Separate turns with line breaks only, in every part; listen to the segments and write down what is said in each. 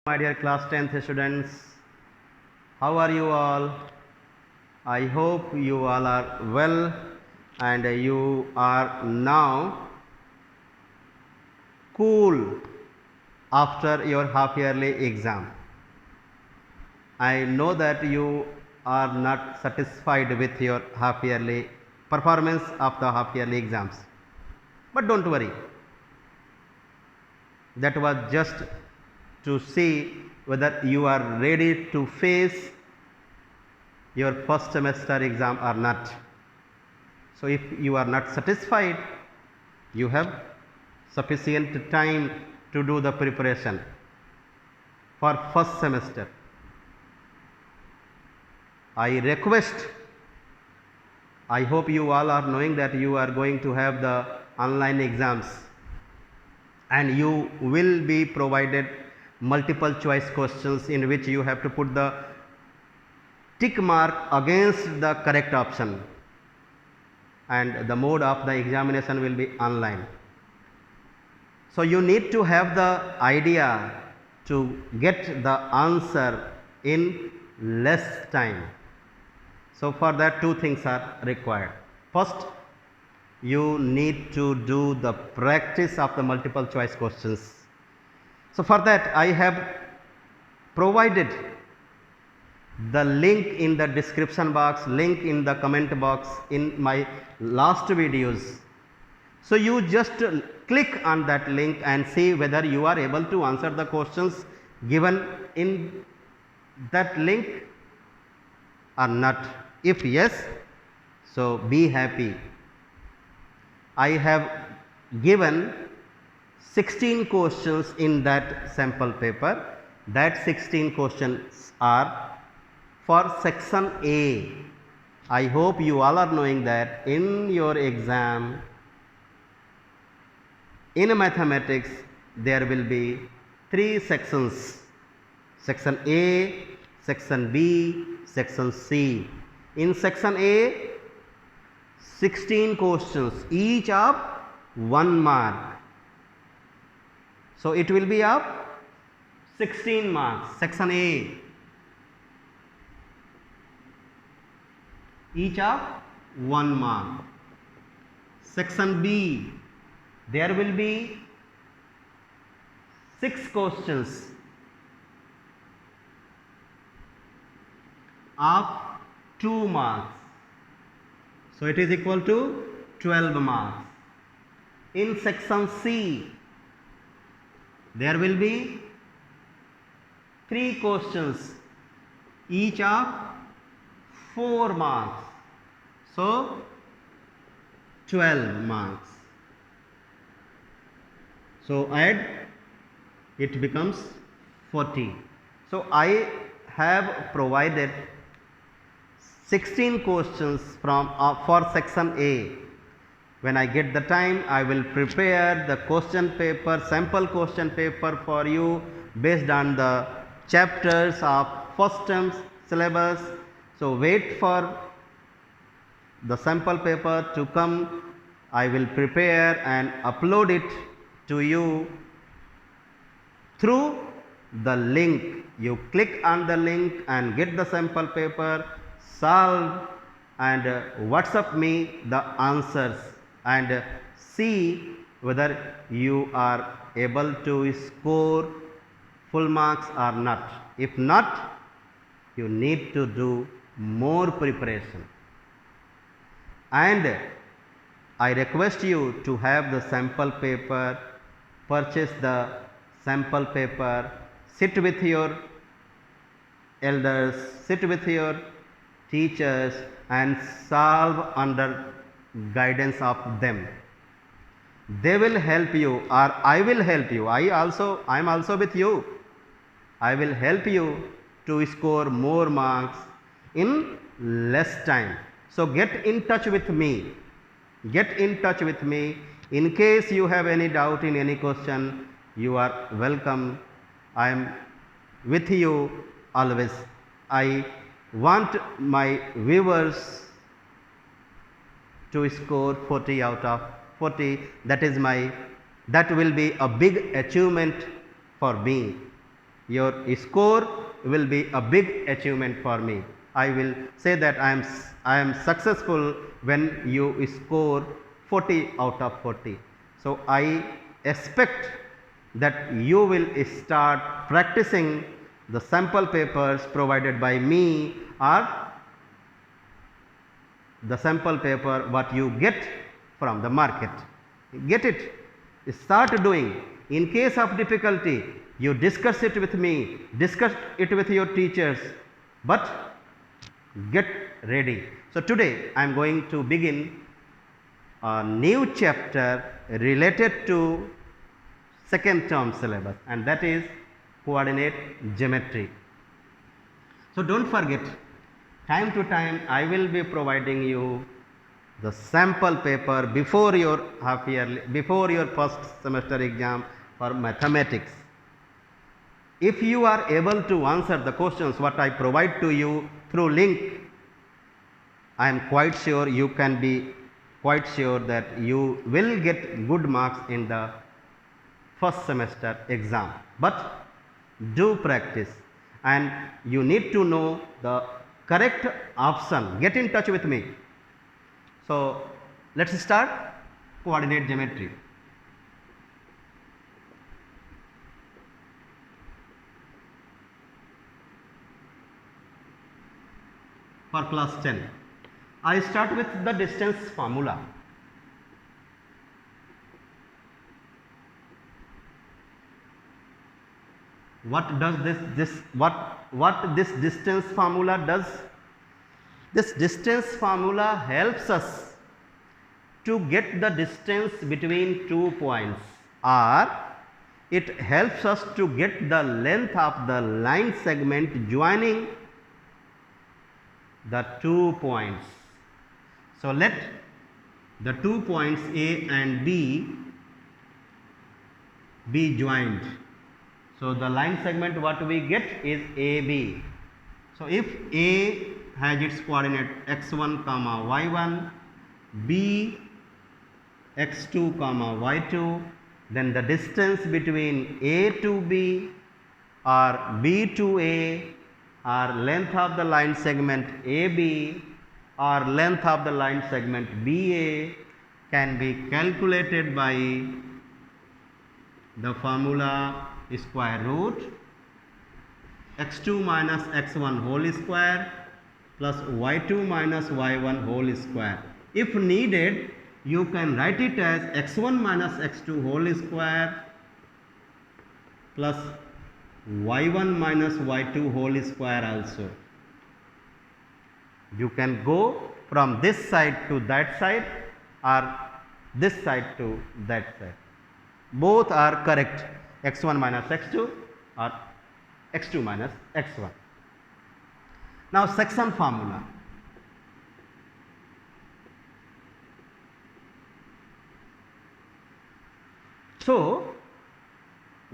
My dear class 10th students, how are you all? I hope you all are well and you are now cool after your half yearly exam. I know that you are not satisfied with your half yearly performance of the half yearly exams, but don't worry, that was just to see whether you are ready to face your first semester exam or not. So if you are not satisfied, you have sufficient time to do the preparation for first semester. I request, I hope you all are knowing that you are going to have the online exams and you will be provided multiple choice questions in which you have to put the tick mark against the correct option, and the mode of the examination will be online. So you need to have the idea to get the answer in less time. So for that two things are required. First, you need to do the practice of the multiple choice questions. So for that I have provided the link in the description box, link in the comment box in my last videos. So you just click on that link and see whether you are able to answer the questions given in that link or not. If yes, so be happy. I have given 16 questions in that sample paper. That 16 questions are for section A. I hope you all are knowing that in your exam in mathematics there will be three sections: section A, section B, section C. In section A, 16 questions, each of 1 mark. So it will be of 16 marks. Section A, each of 1 mark. Section B, there will be 6 questions of 2 marks. So it is equal to 12 marks. In section C, there will be 3 questions, each of 4 marks. So 12 marks. So add, it becomes 40. So I have provided 16 questions from for section A. When I get the time, I will prepare the question paper, sample question paper for you based on the chapters of first term syllabus. So wait for the sample paper to come. I will prepare and upload it to you through the link. You click on the link and get the sample paper, solve and WhatsApp me the answers and see whether you are able to score full marks or not. If not, you need to do more preparation. And I request you to have the sample paper, purchase the sample paper, sit with your elders, sit with your teachers and solve under guidance of them. They will help you or I will help you. I am also with you. I will help you to score more marks in less time. So get in touch with me. Get in touch with me. In case you have any doubt in any question, you are welcome. I am with you always. I want my viewers to score 40 out of 40. That will be a big achievement for me. your score will be a big achievement for me. I will say that I am successful when you score 40 out of 40. So I expect that you will start practicing the sample papers provided by me, or the sample paper what you get from the market. Get it, start doing. In case of difficulty, you discuss it with me, discuss it with your teachers, but get ready. So today I am going to begin a new chapter related to second term syllabus, and that is coordinate geometry. So don't forget, time to time I will be providing you the sample paper before your half yearly, before your first semester exam for mathematics. If you are able to answer the questions what I provide to you through link, I am quite sure, you can be quite sure that you will get good marks in the first semester exam. But do practice, and you need to know the correct option. Get in touch with me. So let's start coordinate geometry. For class 10, I start with the distance formula. What does what this distance formula does? This distance formula helps us to get the distance between 2 points, or it helps us to get the length of the line segment joining the 2 points. So let the 2 points A and B be joined. So the line segment what we get is AB. So if A has its coordinate x1 comma y1, B x2 comma y2, then the distance between A to B or B to A, or length of the line segment AB or length of the line segment BA can be calculated by the formula square root x2 minus x1 whole square plus y2 minus y1 whole square. If needed, you can write it as x1 minus x2 whole square plus y1 minus y2 whole square also. You can go from this side to that side, or this side to that side. Both are correct, x1 minus x2 or x2 minus x1. Now section formula. So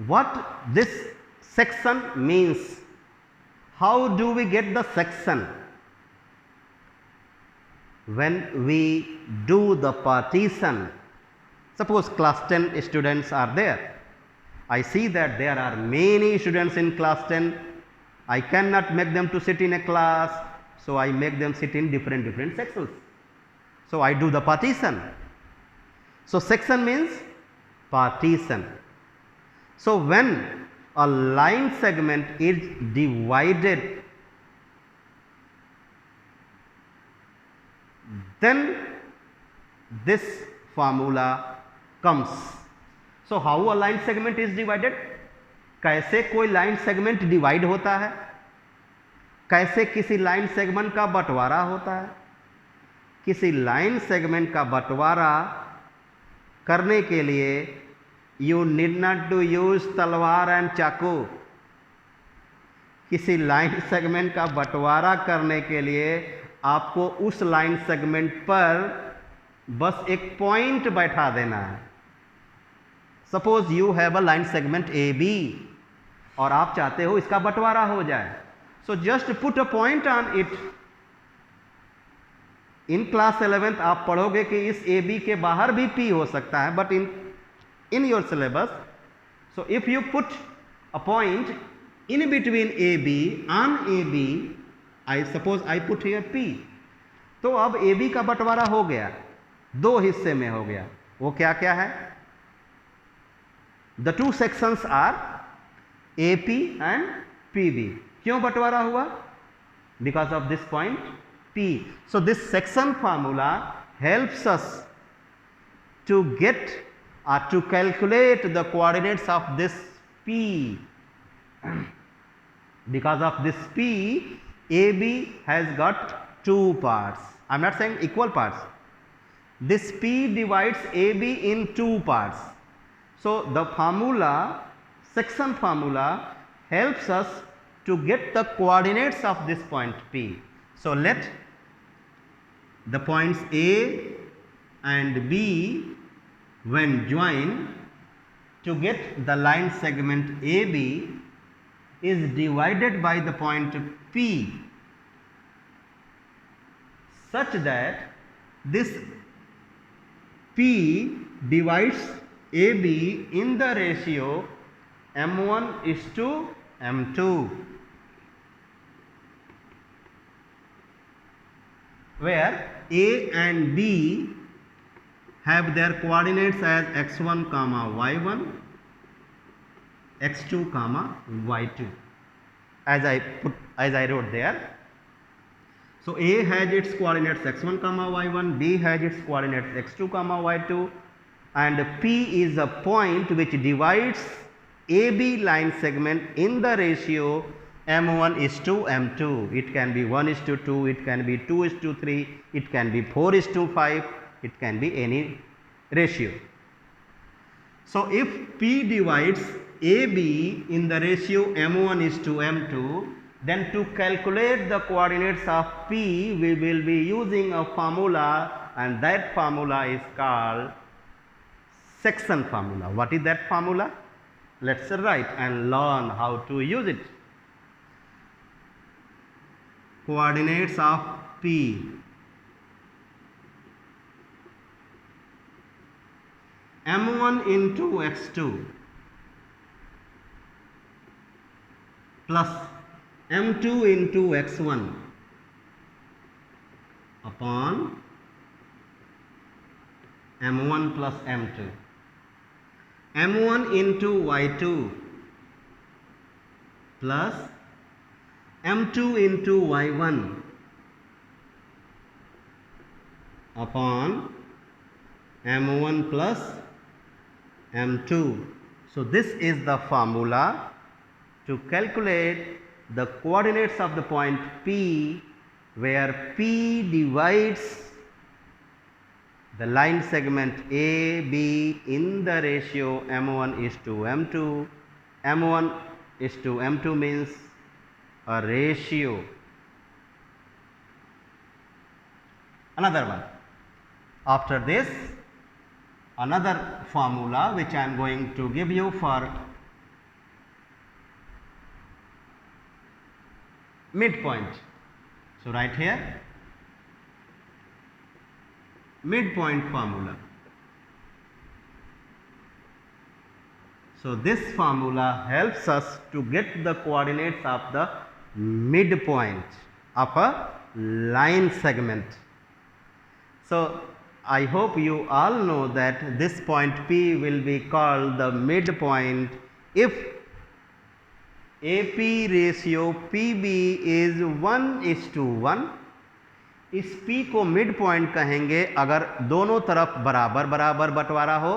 what this section means, how do we get the section? When we do the partition, suppose class 10 students are there. I see that there are many students in class 10. I cannot make them to sit in a class, so I make them sit in different sections. So I do the partition. So section means partition. So when a line segment is divided, then this formula comes. So how a line segment is divided? कैसे कोई line segment divide होता है, कैसे किसी line segment का बंटवारा होता है? किसी लाइन सेगमेंट का बंटवारा करने के लिए you need not to use तलवार एंड चाकू। किसी लाइन सेगमेंट का बंटवारा करने के लिए आपको उस लाइन सेगमेंट पर बस एक पॉइंट बैठा देना है। Suppose you have a line segment A B और आप चाहते हो इसका बंटवारा हो जाए, so just put a point on it. In class 11th आप पढ़ोगे कि इस ए बी के बाहर भी पी हो सकता है, but in your syllabus, so if you put a point in between AB, on AB, I suppose I put here P. तो अब AB का बंटवारा हो गया, दो हिस्से में हो गया. वो क्या क्या है? The two sections are AP and PB. क्यों बंटवारा हुआ? Because of this point P. So this section formula helps us to get or to calculate the coordinates of this P. Because of this P, AB has got two parts. I am not saying equal parts. This P divides AB in two parts. So the formula, section formula, helps us to get the coordinates of this point P. So let the points A and B, when joined, to get the line segment AB is divided by the point P, such that this P divides AB in the ratio M1 is to M2, where A and B have their coordinates as x1 comma y1, x2 comma y2, as I wrote there. So A has its coordinates x1 comma y1, B has its coordinates x2 comma y2, and P is a point which divides AB line segment in the ratio M1 is to M2. It can be 1 is to 2, it can be 2 is to 3, it can be 4 is to 5, it can be any ratio. So if P divides AB in the ratio M1 is to M2, then to calculate the coordinates of P, we will be using a formula, and that formula is called section formula. What is that formula? Let's write and learn how to use it. Coordinates of P. M1 into x2 plus M2 into x1 upon M1 plus M2. M1 into y2 plus M2 into y1 upon M1 plus M2. So this is the formula to calculate the coordinates of the point P, where P divides the line segment AB in the ratio M1 is to M2. M1 is to M2 means a ratio. Another one. After this, another formula which I am going to give you for midpoint. So write here midpoint formula. So this formula helps us to get the coordinates of the midpoint of a line segment. So I hope you all know that this point P will be called the midpoint if AP ratio PB is 1:1. इस P को mid point कहेंगे अगर दोनों तरफ बराबर बराबर बंटवारा हो.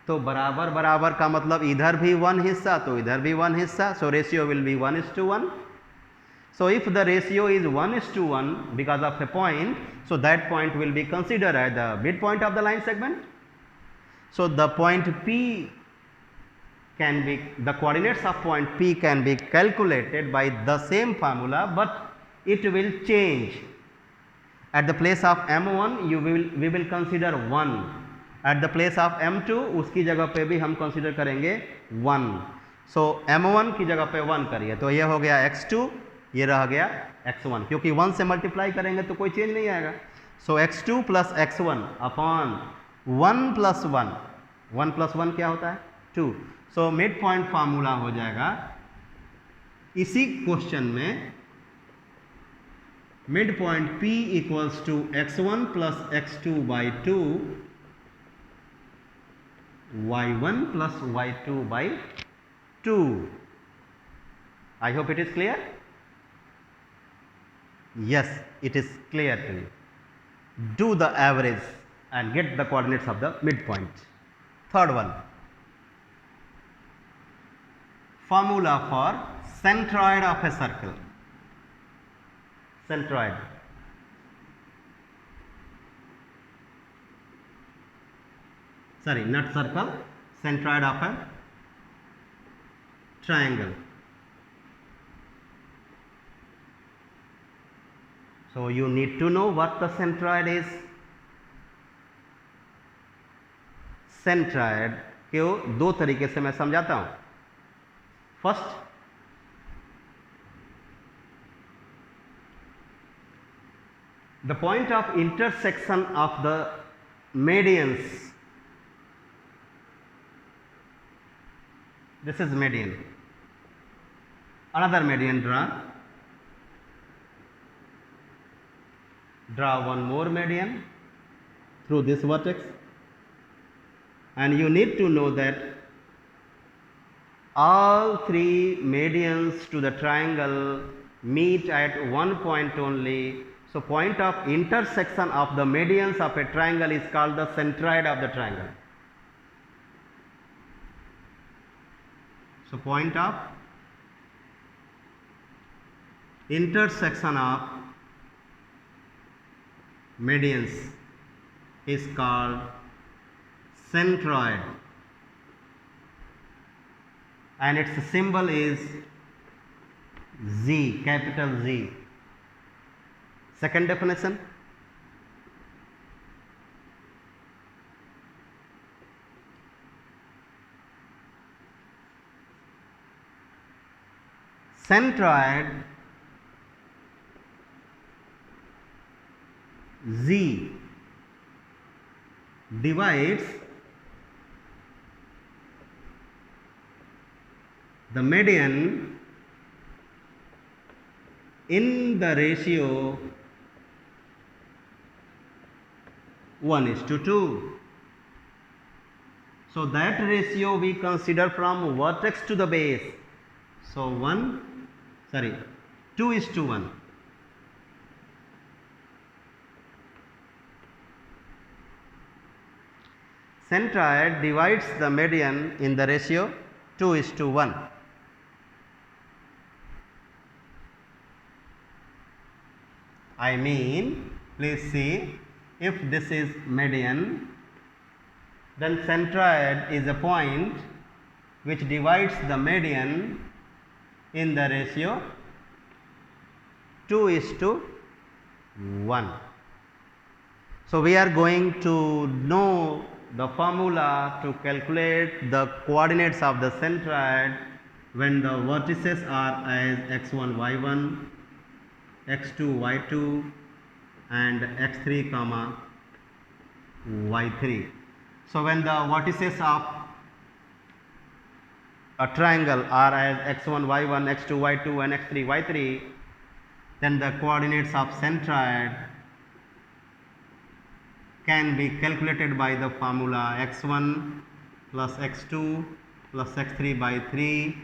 तो बराबर बराबर का मतलब इधर भी 1 हिस्सा तो इधर भी 1 हिस्सा. So ratio will be 1:1. So if the ratio is 1:1 because of a point, so that point will be considered as the midpoint of the line segment. So the point P can be, the coordinates of point P can be calculated by the same formula, but it will change. At the place of M1 we will consider 1. At the place of M2 उसकी जगह पे भी हम consider करेंगे 1. So M1 की जगह पे 1 करिए तो ये हो गया x2, ये रह गया x1, क्योंकि 1 से मल्टीप्लाई करेंगे तो कोई चेंज नहीं आएगा. सो x2 plus x1 upon 1 plus 1, 1 plus 1 क्या होता है 2. सो मिड पॉइंट फार्मूला हो जाएगा इसी क्वेश्चन में mid point P equals to x1 plus x2 by 2 y1 plus y2 by 2. I hope it is clear. Yes, it is clear to you. Do the average and get the coordinates of the midpoint. Third one, formula for centroid of a circle. Centroid. Sorry, not circle, centroid of a triangle. So you need to know what the centroid is. Centroid को दो तरीके से मैं समझाता हूं. First, the point of intersection of the medians. This is median. Another median draw. Draw one more median through this vertex, and you need to know that all three medians to the triangle meet at one point only. So point of intersection of the medians of a triangle is called the centroid of the triangle. So point of intersection of medians is called centroid, and its symbol is Z, capital Z. Second definition, centroid Z divides the median in the ratio 1:2. So that ratio we consider from vertex to the base. So 2:1. Centroid divides the median in the ratio 2:1. I mean, please see, if this is median, then centroid is a point which divides the median in the ratio 2:1. So we are going to know the formula to calculate the coordinates of the centroid when the vertices are as x1 y1, x2 y2 and x3 comma y3. So when the vertices of a triangle are as x1 y1, x2 y2 and x3 y3, then the coordinates of centroid can be calculated by the formula x1 plus x2 plus x3 by 3,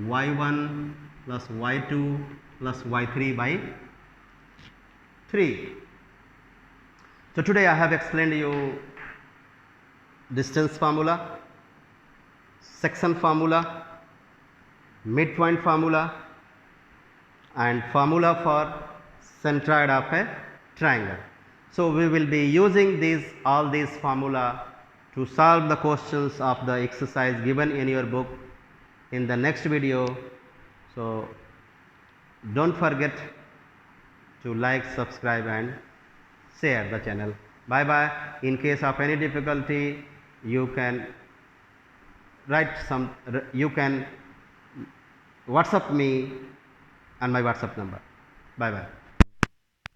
y1 plus y2 plus y3 by 3. So today I have explained you distance formula, section formula, midpoint formula and formula for centroid of a triangle. So we will be using all these formula to solve the questions of the exercise given in your book in the next video. So don't forget to like, subscribe and share the channel. Bye bye. In case of any difficulty, you can WhatsApp me on my WhatsApp number. Bye bye.